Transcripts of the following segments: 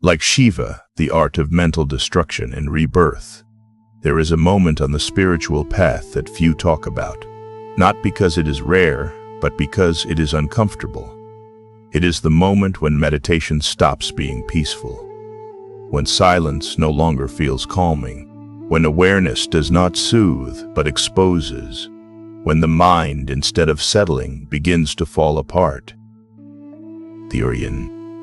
Like Shiva, the art of mental destruction in Rebirth, there is a moment on the spiritual path that few talk about, not because it is rare, but because it is uncomfortable. It is the moment when meditation stops being peaceful, when silence no longer feels calming, when awareness does not soothe but exposes, when the mind, instead of settling, begins to fall apart.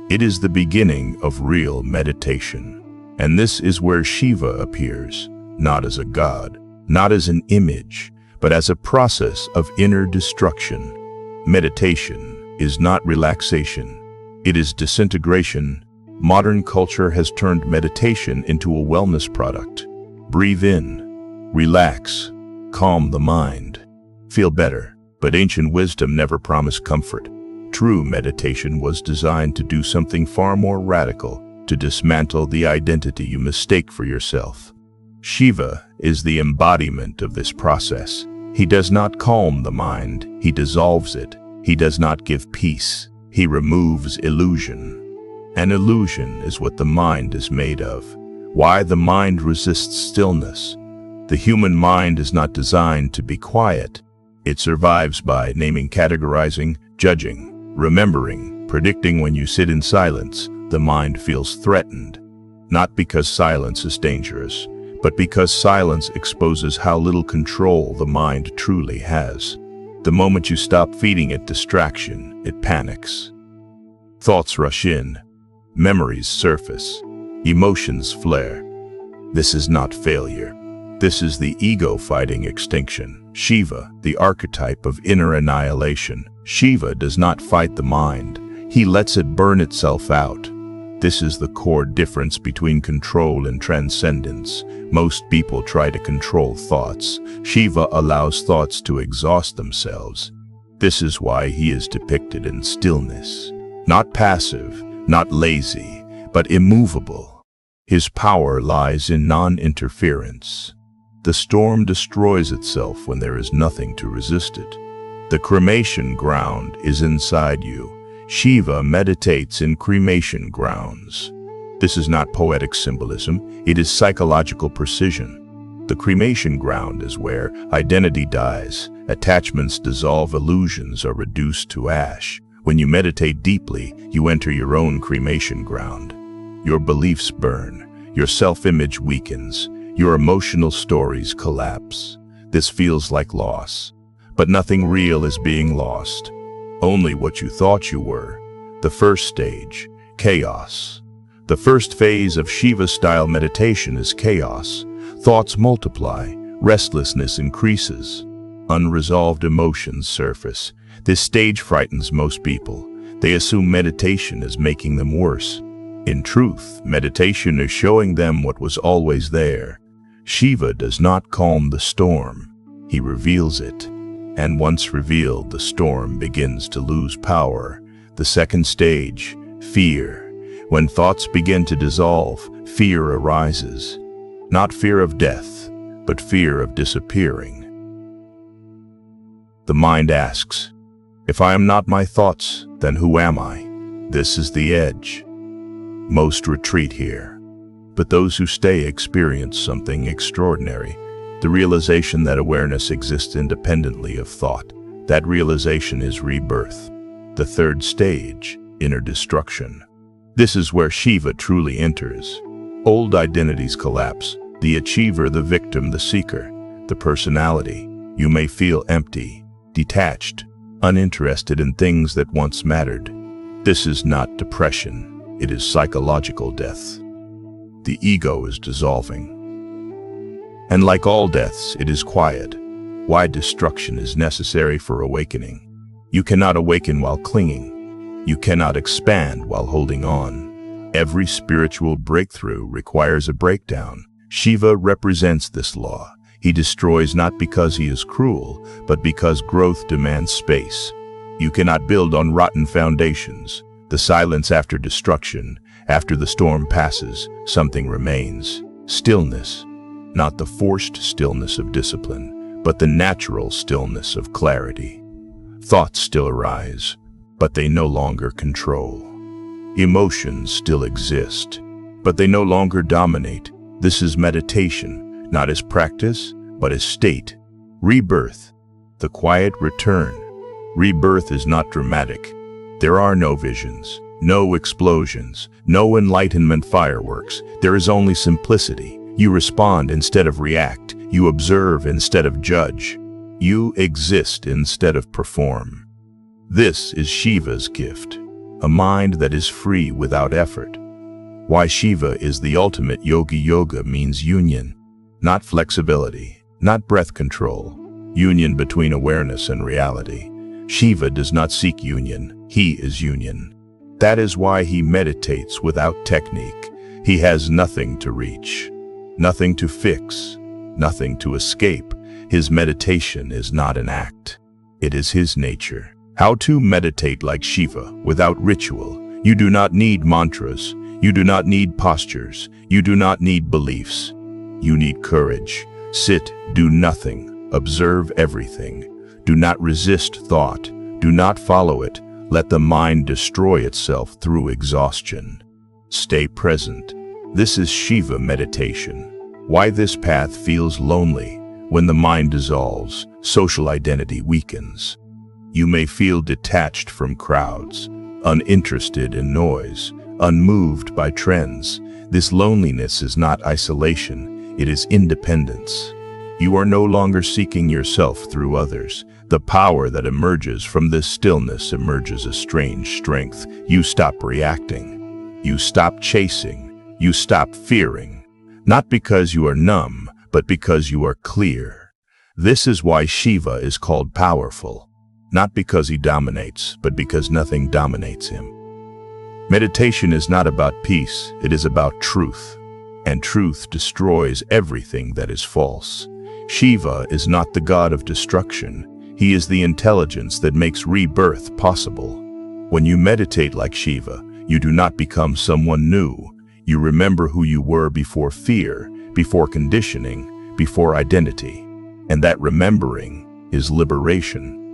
It is the beginning of real meditation. And this is where Shiva appears, not as a god, not as an image, but as a process of inner destruction. Meditation is not relaxation. It is disintegration. Modern culture has turned meditation into a wellness product. Breathe in, relax, calm the mind, feel better. But ancient wisdom never promised comfort. True meditation was designed to do something far more radical, to dismantle the identity you mistake for yourself. Shiva is the embodiment of this process. He does not calm the mind, he dissolves it. He does not give peace, he removes illusion. An illusion is what the mind is made of. Why the mind resists stillness. The human mind is not designed to be quiet. It survives by naming, categorizing, judging, remembering, predicting. When you sit in silence, the mind feels threatened, not because silence is dangerous, but because silence exposes how little control the mind truly has. The moment you stop feeding it distraction, it panics. Thoughts rush in, memories surface, emotions flare. This is not failure. This is the ego fighting extinction. Shiva, the archetype of inner annihilation. Shiva does not fight the mind. He lets it burn itself out. This is the core difference between control and transcendence. Most people try to control thoughts. Shiva allows thoughts to exhaust themselves. This is why he is depicted in stillness. Not passive, not lazy, but immovable. His power lies in non-interference. The storm destroys itself when there is nothing to resist it. The cremation ground is inside you. Shiva meditates in cremation grounds. This is not poetic symbolism, it is psychological precision. The cremation ground is where identity dies, attachments dissolve, illusions are reduced to ash. When you meditate deeply, you enter your own cremation ground. Your beliefs burn, your self-image weakens, your emotional stories collapse. This feels like loss, but nothing real is being lost. Only what you thought you were. The first stage, chaos. The first phase of Shiva-style meditation is chaos. Thoughts multiply, restlessness increases, unresolved emotions surface. This stage frightens most people. They assume meditation is making them worse. In truth, meditation is showing them what was always there. Shiva does not calm the storm, he reveals it. And once revealed, the storm begins to lose power. The second stage, fear. When thoughts begin to dissolve, fear arises. Not fear of death, but fear of disappearing. The mind asks, if I am not my thoughts, then who am I? This is the edge. Most retreat here. But those who stay experience something extraordinary. The realization that awareness exists independently of thought. That realization is rebirth. The third stage, inner destruction. This is where Shiva truly enters. Old identities collapse. The achiever, the victim, the seeker, the personality. You may feel empty, detached, uninterested in things that once mattered. This is not depression. It is psychological death. The ego is dissolving. And like all deaths, it is quiet. Why destruction is necessary for awakening. You cannot awaken while clinging. You cannot expand while holding on. Every spiritual breakthrough requires a breakdown. Shiva represents this law. He destroys not because he is cruel, but because growth demands space. You cannot build on rotten foundations. The silence after destruction, after the storm passes, something remains. Stillness. Not the forced stillness of discipline, but the natural stillness of clarity. Thoughts still arise, but they no longer control. Emotions still exist, but they no longer dominate. This is meditation, not as practice, but as state. Rebirth, the quiet return. Rebirth is not dramatic. There are no visions, no explosions, no enlightenment fireworks. There is only simplicity. You respond instead of react. You observe instead of judge. You exist instead of perform. This is Shiva's gift, a mind that is free without effort. Why Shiva is the ultimate yogi. Yoga means union, not flexibility, not breath control. Union between awareness and reality. Shiva does not seek union, he is union. That is why he meditates without technique. He has nothing to reach, nothing to fix, nothing to escape. His meditation is not an act. It is his nature. How to meditate like Shiva without ritual. You do not need mantras. You do not need postures. You do not need beliefs. You need courage. Sit, do nothing. Observe everything. Do not resist thought. Do not follow it. Let the mind destroy itself through exhaustion. Stay present. This is Shiva meditation. Why this path feels lonely. When the mind dissolves, social identity weakens. You may feel detached from crowds, uninterested in noise, unmoved by trends. This loneliness is not isolation, it is independence. You are no longer seeking yourself through others. The power that emerges from this stillness emerges a strange strength. You stop reacting. You stop chasing. You stop fearing. Not because you are numb, but because you are clear. This is why Shiva is called powerful. Not because he dominates, but because nothing dominates him. Meditation is not about peace, it is about truth. And truth destroys everything that is false. Shiva is not the god of destruction. He is the intelligence that makes rebirth possible. When you meditate like Shiva, you do not become someone new. You remember who you were before fear, before conditioning, before identity. And that remembering is liberation.